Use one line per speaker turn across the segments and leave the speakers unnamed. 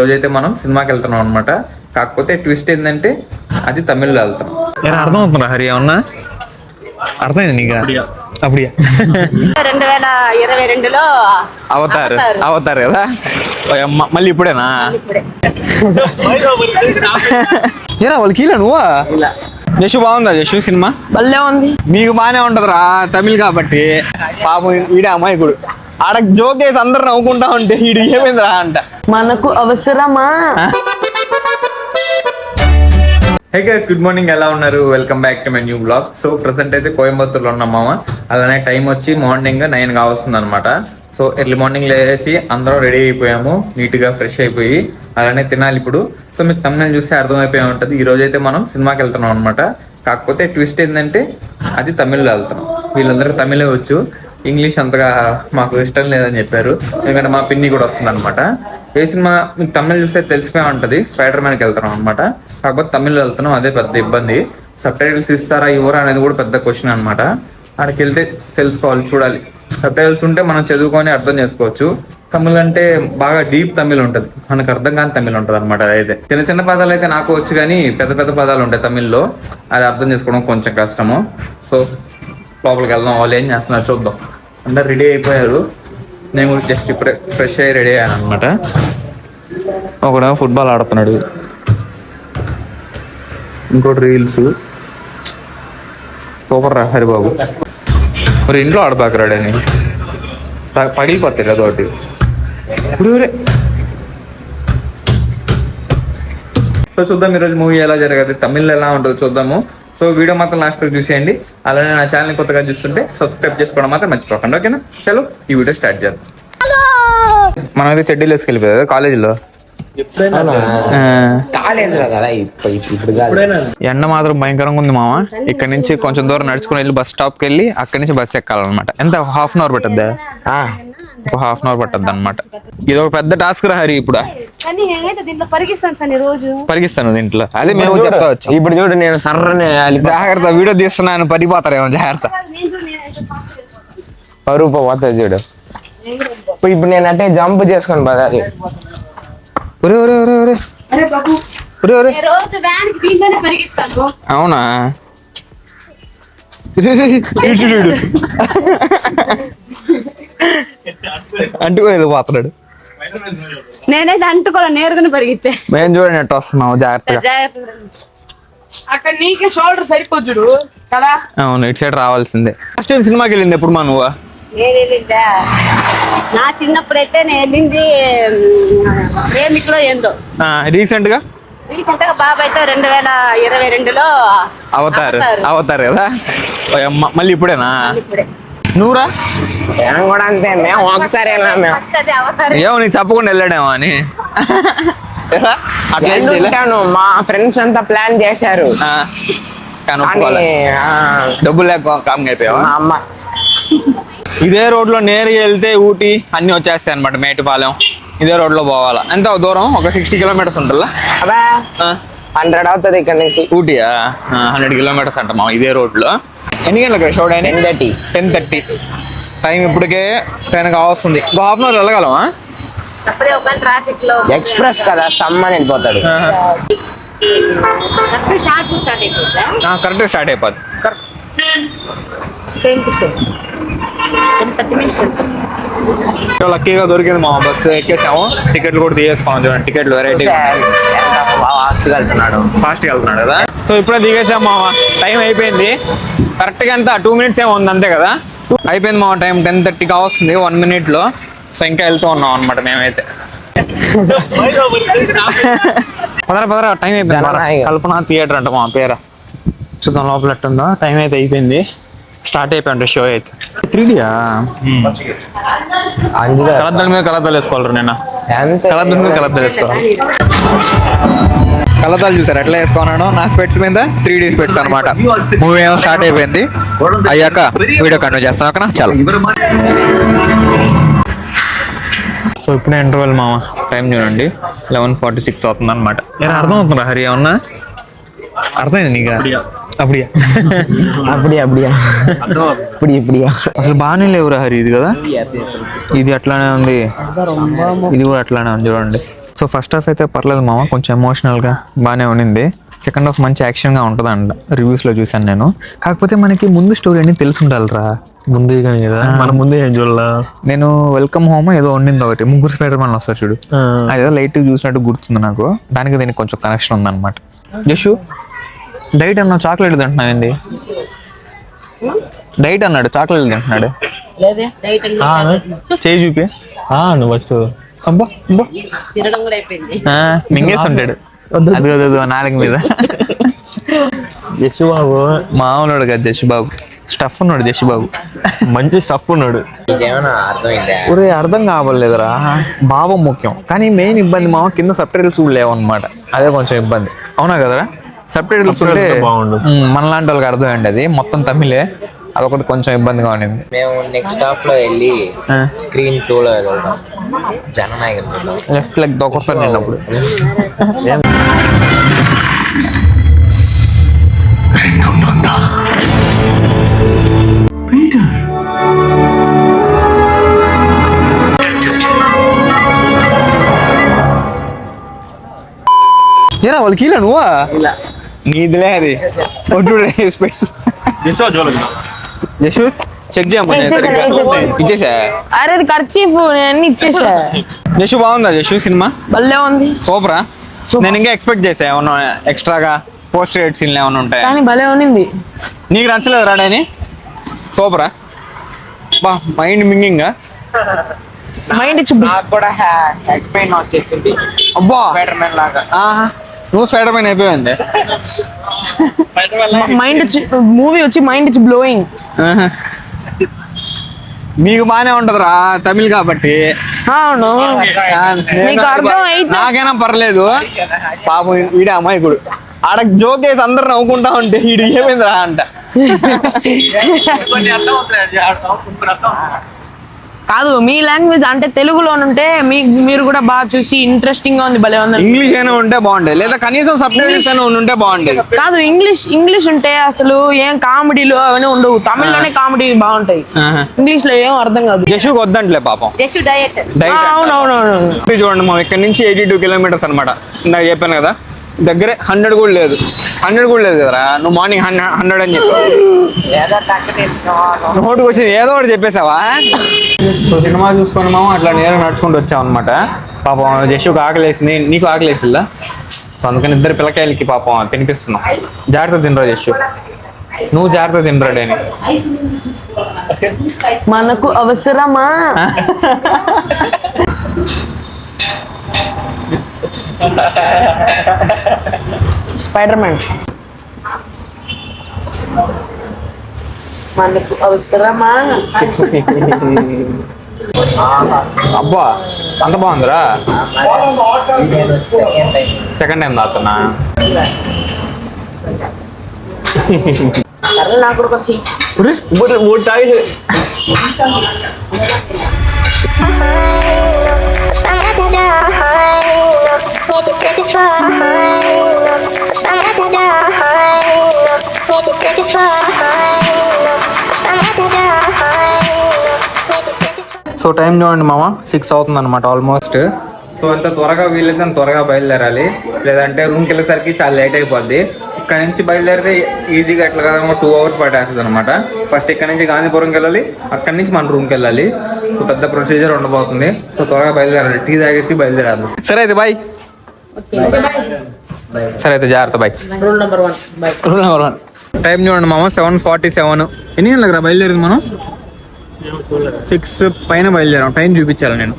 రోజైతే మనం సినిమాకి వెళ్తున్నాం అనమాట. కాకపోతే ట్విస్ట్ ఏంటంటే అది తమిళ్లో వెళ్తాం. అర్థం అవుతుందా హరి? ఏమన్నా అర్థమైంది నీకు? అప్పుడియా
2022లో
అవతారు కదా మళ్ళీ ఇప్పుడేనా? ఏరా వాళ్ళకి ఇలా నువ్వా? యశు బాగుందా? యశు సినిమా
భలే ఉంది.
మీకు బానే ఉంటదిరా తమిళ్ కాబట్టి. పాపం వీడే అమాయకుడు. ఆడ జోక్ వేసి అందరు నవ్వుకుంటా ఉంటే వీడు ఏమైందిరా అంట.
మనకు అవసరమా?
Hey guys, good morning. ఎలా ఉన్నారు? Welcome back to my new blog. So present అయితే కోయంబత్తూర్లో ఉన్నాం మామ. అలానే టైం వచ్చి మార్నింగ్ 9 కావస్తుంది అనమాట. సో ఎర్లీ మార్నింగ్ లేసి అందరం రెడీ అయిపోయాము, నీట్గా ఫ్రెష్ అయిపోయి. అలానే తినాలి ఇప్పుడు. సో మీకు తమిళ చూస్తే అర్థమైపోయి ఉంటుంది. ఈ రోజు అయితే మనం సినిమాకి వెళ్తున్నాం అనమాట. కాకపోతే ట్విస్ట్ ఏంటంటే అది తమిళ్లో వెళ్తున్నాం. వీళ్ళందరికీ తమిళే వచ్చు, ఇంగ్లీష్ అంతగా మాకు ఇష్టం లేదని చెప్పారు. ఎందుకంటే మా పిన్ని కూడా వస్తుంది అనమాట. ఏ సినిమా మీకు తమిళ చూస్తే తెలిసిపోయి ఉంటుంది. స్పైడర్ మ్యాన్కి వెళ్తున్నాం అనమాట. కాకపోతే తమిళ్లో వెళ్తున్నాం, అదే పెద్ద ఇబ్బంది. సబ్ టైటిల్స్ ఇస్తారా ఇవ్వరా అనేది కూడా పెద్ద క్వశ్చన్ అనమాట. అక్కడికి వెళ్తే తెలుసుకోవాలి, చూడాలి. సబ్ టైటిల్స్ ఉంటే మనం చదువుకొని అర్థం చేసుకోవచ్చు. తమిళ్ అంటే బాగా డీప్ తమిళ్ ఉంటుంది, మనకు అర్థం కాని తమిళ్ ఉంటుంది అనమాట. అయితే చిన్న చిన్న పదాలు అయితే నాకు వచ్చు, కానీ పెద్ద పెద్ద పదాలు ఉంటాయి తమిళ్లో, అది అర్థం చేసుకోవడం కొంచెం కష్టము. సో లోపలికి వెళ్దాం, వాళ్ళు ఏం చేస్తున్నారు చూద్దాం. అందరు రెడీ అయిపోయారు, నేను జస్ట్ ఇప్పుడే ఫ్రెష్ అయ్యి రెడీ అయ్యాను అనమాట. ఒకడు ఫుట్బాల్ ఆడుతున్నాడు, ఇంకోటి రీల్స్. సూపర్ రా హరిబాబు. మరి ఇంట్లో ఆడబాకరాడని పగిలిపోతాయి కదా ఒకటి. సో చూద్దాం ఈరోజు మూవీ ఎలా జరగదు, తమిళ్ ఎలా ఉంటుందో చూద్దాము. సో వీడియో మాత్రం లాస్ట్ వరకు చూసేయండి. అలానే నా ఛానల్ని కొత్తగా చూస్తుంటే సబ్స్క్రైబ్ చేసుకోవడం మాత్రం మర్చిపోకండి, ఓకేనా? చలో ఈ వీడియో స్టార్ట్ చేద్దాం. మనం అయితే చెడ్డీలు వేసుకెళ్ళిపోయారు కాలేజీలో. ఎండ మాత్రం భయంకరంగా ఉంది మామ. ఇక్కడ నుంచి కొంచెం దూరం నడుచుకుని వెళ్ళి బస్ స్టాప్కి వెళ్ళి అక్కడి నుంచి బస్ ఎక్కాలన్నమాట. ఎంత హాఫ్ అన్ అవర్ పట్టద్దా? ఒక హాఫ్ అన్ అవర్ పట్టద్దు అనమాట. ఇది ఒక పెద్ద టాస్క్ రా హరి. ఇప్పుడు పరిగిస్తాను దీంట్లో, అదే మేము చెప్తా వచ్చాం.
ఇప్పుడు చూడు, నేను సర్రని
జాగ్రత్త, వీడియో తీస్తున్నాను, పరిగిపోతారేమో జాగ్రత్త.
పరుపు పోతుంది చూడు. ఇప్పుడు నేను అంటే జంప్ చేసుకొని పదాలి.
అవునా? అంటుకోలేదు పోతున్నాడు.
నేనైతే అంటుకోలే, నేరుగా పరిగితే.
మేము చూడండి ఎట్ట వస్తున్నావు, జాగ్రత్తగా.
అక్కడ నీకే షోల్డర్ సరిపోతుడు కదా.
అవును, ఇటు సైడ్ రావాల్సిందే. ఫస్ట్ టైం సినిమాకి వెళ్ళింది ఎప్పుడు మా నువ్వు?
నా చిన్నప్పుడైతే నేను వెళ్ళింది ప్రేమికులో ఏందో.
రీసెంట్ గా
బాబాయ్ తో 2022లో
అవతారు కదా మళ్ళీ ఇప్పుడేనా? నువ్వురా?
నేను కూడా అంతే, మేము ఒకసారి వెళ్ళాం.
ఏమో నీకు చెప్పకుండా వెళ్ళాడేమో అని.
అట్లా మా ఫ్రెండ్స్ అంతా ప్లాన్ చేశారు,
డబ్బులు లేక కామ్గా అయిపోయావా?
మా అమ్మ
ఇదే రోడ్ లో నేరుగా వెళ్తే ఊటీ అన్ని వచ్చేస్తాయి అనమాట. మేటుపాలెం ఇదే రోడ్ లో పోవాలా. ఎంత దూరం? ఒక 60 కిలోమీటర్స్ ఉంటుందా?
100 అవుతుంది ఇక్కడ నుంచి.
ఊటీయా? 100 కిలోమీటర్స్ అంట మా ఇదే రోడ్ లో. ఎన్ని గంటలకు షో? 10:30. టైం ఇప్పటికే 10 కావస్తుంది. హాఫ్ అన్ అవర్ వెళ్ళగలమా?
ఎక్స్ప్రెస్ కదా, సమ్మని వెళ్ళిపోతాడు.
కరెక్ట్ స్టార్ట్ అయిపోద్ది. లక్కీగా దొరికింది మా బస్సు ఎక్కేసాము. టికెట్లు కూడా తీసేసుకోవాలి చూడండి. టికెట్లు వెరైటీ ఫాస్ట్గా వెళ్తున్నాడు కదా. సో ఇప్పుడే దిగేసాం మామ. టైం అయిపోయింది కరెక్ట్గా. ఎంత 2 minutes ఏమో ఉంది అంతే కదా. అయిపోయింది మా టైం. 10:30 కావస్తుంది, 1 minute లో. సో ఇంకా వెళ్తూ ఉన్నాం అనమాట మేమైతే. పదరా టైం అయిపోయింది. కల్పన థియేటర్ అంట మా పేరు. చూద్దాం లోపల ఎట్టుందో. టైం అయితే అయిపోయింది, స్టార్ట్ అయిపోయింది షో అయితే. 3Dయా? కలద్దాల మీద కలద్దాలు వేసుకోవాలి. నేను కలద్దాల మీద కలద్దాలు వేసుకోవాలి. కలద్దాలు చూసారు ఎట్లా వేసుకున్నాను? నా స్పెట్స్ మీద 3D స్పెట్స్ అనమాట. మూవీ ఏమో స్టార్ట్ అయిపోయింది. అయ్యాక వీడియో కంటిన్యూ చేస్తాం, ఓకేనా? చాలా. సో ఇప్పుడే ఇంటర్వెల్ మామ. టైం చూడండి 11:46 అవుతుంది అనమాట. అర్థం అవుతుందా హరి? ఏమన్నా అర్థమైంది నీకు? అప్పుడియా అసలు బాగానే లేవురా హరి. ఇది కదా, ఇది అట్లానే ఉంది, ఇది కూడా అట్లానే ఉంది చూడండి. సో ఫస్ట్ హాఫ్ అయితే పర్లేదు మామ, కొంచెం ఎమోషనల్గా బాగానే ఉండింది. సెకండ్ హాఫ్ మంచి యాక్షన్గా ఉంటుంది అంట, రివ్యూస్లో చూసాను నేను. కాకపోతే మనకి ముందు స్టోరీ అన్ని తెలిసి ఉండాలిరా.
ముందే కానీ కదా, మన ముందే ఏం చూడాలా.
నేను వెల్కమ్ హోమ్ ఏదో ఉండింది ఒకటి, 3 స్పైడర్ మ్యాన్ వస్తారు చూడు, అదేదో లైట్ చూసినట్టు గుర్తుంది నాకు. దానికి దీనికి కొంచెం కనెక్షన్ ఉందన్నమాట. జషు డైట్ అన్న చాక్లెట్ తింటున్నావు ఏంది? డైట్ అన్నాడు, చాక్లెట్ తింటున్నాడు. చేయి చూపి.
నువ్వు ఫస్ట్
అబ్బా అబ్బా
తినడం కూడా అయిపోయింది.
మింగేసి ఉంటాడు అది నాలుగు మీద.
జష్ బాబు
మామూలుడు కదా జష్ బాబు, స్టఫ్ ఉన్నాడు జష్ బాబు,
మంచి స్టఫ్ ఉన్నాడు.
ఒరే అర్థం కావలేదురా, భావం ముఖ్యం. కానీ మెయిన్ ఇబ్బంది మామ కింద సబ్ టైటిల్స్ కూడా లేవన్నమాట, అదే కొంచెం ఇబ్బంది. అవునా కదరా? సబ్ టైటిల్స్ ఉంటే
బాగుండు.
మనలాంటి వాళ్ళకి అర్థమైంది, అది మొత్తం తమిళే, అదొకటి కొంచెం ఇబ్బందిగా ఉండింది.
మేము నెక్స్ట్ హాఫ్ లో వెళ్ళి స్క్రీన్ 2 లో వెళ్తాం. జననాయకుడు
లెఫ్ట్ లెగ్ దొకొడతాను నేను అప్పుడు. ఏరా వాళ్ళకి ఇలా నువ్వా? నీదిలే అది. జషు చెక్ చేయమని ఇచ్చేసా.
అరే అది ఖర్చీఫ్, నేను ఇచ్చేసా.
జషు బాగుందా? జషు సినిమా
భలే ఉంది,
సూపరా? నేను ఇంకా ఎక్స్పెక్ట్ చేసా ఏమన్నా ఎక్స్ట్రాగా పోస్ట్ క్రెడిట్ సీన్లు ఏమైనా ఉంటాయి
కానీ భలే ఉన్నింది.
నీకు నచ్చలేదు రాడని? సూపరా? బా మైండ్ మింగింగా
మైండ్ చూపి.
వచ్చేసింది
అబ్బా
స్పైడర్ మ్యాన్ లాగా.
నువ్వు స్పైడర్ మ్యాన్ అయిపోయింది.
మైండ్ మూవీ వచ్చి మైండ్ ఇట్స్ బ్లోయింగ్.
నీకు బానే ఉంటదిరా తమిళ్ కాబట్టి.
అవును, నీకు అర్థం అయితే
నాకైనా పర్లేదు. పాపం వీడే అమాయకుడు, ఆడ జోక్ వేసి అందరు నవ్వుకుంటా ఉంటే వీడు ఏమైందిరా అంట.
కాదు, మీ లాంగ్వేజ్ అంటే తెలుగులోనుంటే మీరు కూడా బాగా చూసి ఇంట్రెస్టింగ్ గా ఉంది, భలే ఉంది.
ఇంగ్లీష్ అయినా ఉంటే బాగుండేది, లేదా కనీసం సబ్ టైటిల్స్ అయినా ఉంటే బాగుండేది.
కాదు, ఇంగ్లీష్ ఉంటే అసలు ఏం కామెడీలు అవన్నీ ఉండవు. తమిళ్లోనే కామెడీ బాగుంటాయి, ఇంగ్లీష్ లో ఏం అర్థం కాదు.
జషుకు వద్దంటలే పాపం.
Just diet.
అవునవునవును.
చూడండి మా ఇక్కడ నుంచి 82 కిలోమీటర్స్ అనమాట. ఇందాక చెప్పాను కదా, దగ్గరే 100 కూడా లేదు. 100 కూడా లేదు కదరా. నువ్వు మార్నింగ్ 100 అని చెప్పావు, నోటుకు వచ్చింది ఏదో ఒకటి చెప్పేసావా. సో సినిమా చూసుకొని మామ అట్లా నేరుగా నడుచుకుంటూ వచ్చాం అనమాట. పాపం జషుకు ఆకలేసింది, నీకు ఆకలేసిందా? సో అందుకని ఇద్దరు పిల్లకాయలకి పాపం తినిపిస్తున్నాం. జాగ్రత్త తినరా జషు, నువ్వు జాగ్రత్త తినరా డేని.
మనకు అవసరమా? స్పైడర్ మ్యాన్ మనకు అవసరమా?
అబ్బా అంత బాగుందిరా. సెకండ్ టైం తాగుతున్నా.
నాకు కూడా కొంచెం
సో టైం చూడండి మామ, 6 అవుతుంది అనమాట ఆల్మోస్ట్. సో ఎంత త్వరగా వీలైతే అంత త్వరగా బయలుదేరాలి, లేదంటే రూమ్కి వెళ్ళేసరికి చాలా లేట్ అయిపోద్ది. ఇక్కడ నుంచి బయలుదేరితే ఈజీగా ఎట్లా కదా 2 అవర్స్ పట్టేస్తుంది అనమాట. ఫస్ట్ ఇక్కడ నుంచి గాంధీపురంకి వెళ్ళాలి, అక్కడి నుంచి మన రూమ్కి వెళ్ళాలి. సో పెద్ద ప్రొసీజర్ ఉండబోతుంది. సో త్వరగా బయలుదేరాలి, టీ తాగేసి బయలుదేరాలి. సరే అయితే బాయ్. సరే అయితే జాగ్రత్త bye.
Rule number 1 bye.
Rule number 1. Time చూడండి మామ, 7:47. ఎన్ని గంటలకు బయలుదేరింది మనం? 6 పైన బయలుదేరాం. టైం చూపించాలి నేను.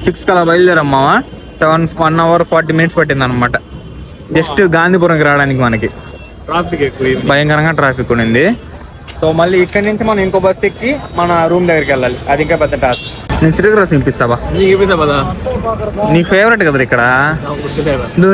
6 కలా బయలుదేరాం మామ. 1 hour 40 minutes పట్టింది అనమాట జస్ట్ గాంధీపురంకి రావడానికి. మనకి
ట్రాఫిక్ ఎక్కువ,
భయంకరంగా ట్రాఫిక్ ఉండింది. సో మళ్ళీ ఇక్కడి నుంచి మనం ఇంకో బస్ ఎక్కి మన రూమ్ దగ్గరికి వెళ్ళాలి. అది ఇంకా పెద్ద టాస్క్. నేను చిరుగు రసం ఇప్పిస్తావా? నీకు ఫేవరెట్ కదా ఇక్కడ.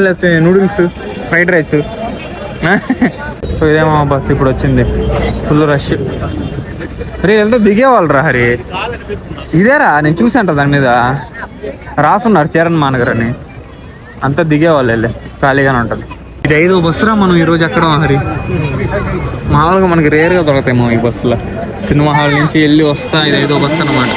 లేకపోతే నూడిల్స్, ఫ్రైడ్ రైస్. సో ఇదేమో బస్ ఇప్పుడు వచ్చింది, ఫుల్ రష్. రే వెళ్తే దిగేవాళ్ళు రా హరి. ఇదేరా నేను చూసాను దాని మీద రాసున్నారు చరణ్ మానగర్ అని. అంతా దిగేవాళ్ళు వెళ్ళి, ఖాళీగానే ఉంటుంది. ఇది 5వ బస్సు రా మనం ఈరోజు ఎక్కడం హరి. మామూలుగా మనకి రేర్గా దొరుకుతాయి ఈ బస్సులో. సినిమా హాల్ నుంచి వెళ్ళి వస్తా, ఇది 5వ బస్సు అనమాట.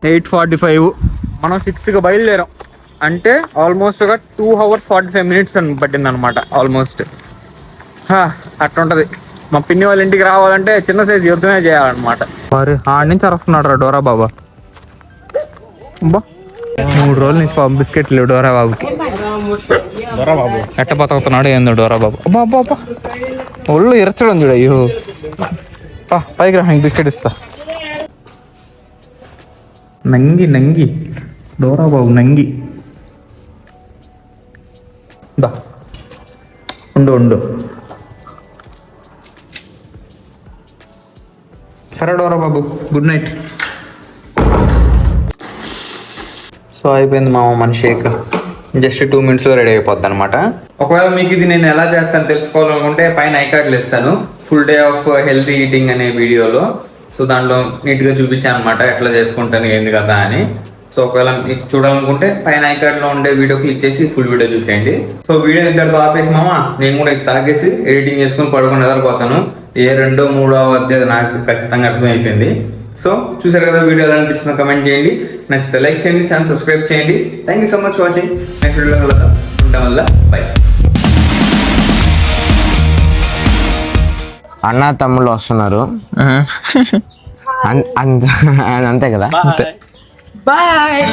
8:45 మనం 6కి బయలుదేరాం అంటే ఆల్మోస్ట్ ఒక 2 hours 45 minutes అని పట్టింది అనమాట ఆల్మోస్ట్. అట్లా ఉంటుంది. మా పిన్ని వాళ్ళ ఇంటికి రావాలంటే చిన్న సైజు యుద్ధమే చేయాలన్నమాట. మరి ఆడి నుంచి అరుస్తున్నాడు రా డోరా బాబా. అబ్బా 3 రోజుల నుంచి పాపం బిస్కెట్లు డోరా బాబుకి. ఎట్ట బతుకుతున్నాడు ఏందో డోరా బాబు. అబ్బా అబ్బా అబ్బా ఒళ్ళు ఇరచడం చూడ. అయ్యో పైకి రా, బిస్కెట్ ఇస్తా. నంగి డోరా బాబు నంగి. దా ఉండు. సరే డోరా బాబు, గుడ్ నైట్. సో అయిపోయింది మామ మన షేక్. జస్ట్ 2 minutesలో రెడీ అయిపోద్ది అనమాట. ఒకవేళ మీకు ఇది నేను ఎలా చేస్తాను తెలుసుకోవాలనుకుంటే పైన ఐకార్డులు ఇస్తాను, full day of healthy eating అనే వీడియోలో. సో దాంట్లో నీట్గా చూపించాను అనమాట ఎట్లా చేసుకుంటాను ఏంది కదా అని. సో ఒకవేళ మీకు చూడాలనుకుంటే పైన ఐకార్డ్లో ఉండే వీడియో క్లిక్ చేసి ఫుల్ వీడియో చూసేయండి. సో వీడియో ఇద్దరితో ఆపేసి మామ నేను కూడా ఇది తాగేసి ఎడిటింగ్ చేసుకుని పడుకొని నిద్రపోతాను. ఏ 2వ 3వ అధ్యాయం నాకు ఖచ్చితంగా అర్థమైపోయింది. సో చూసారు కదా, వీడియో ఎలా అనిపించిందో కమెంట్ చేయండి, నచ్చితే లైక్ చేయండి, ఛానల్ సబ్స్క్రైబ్ చేయండి. Thank you so much watching. Next వీడియోలో కలుద్దాం. ఉంటాం వల్ల బై.
అన్న తమ్ముళ్ళు వస్తున్నారు. అంతే కదా.
బాయ్.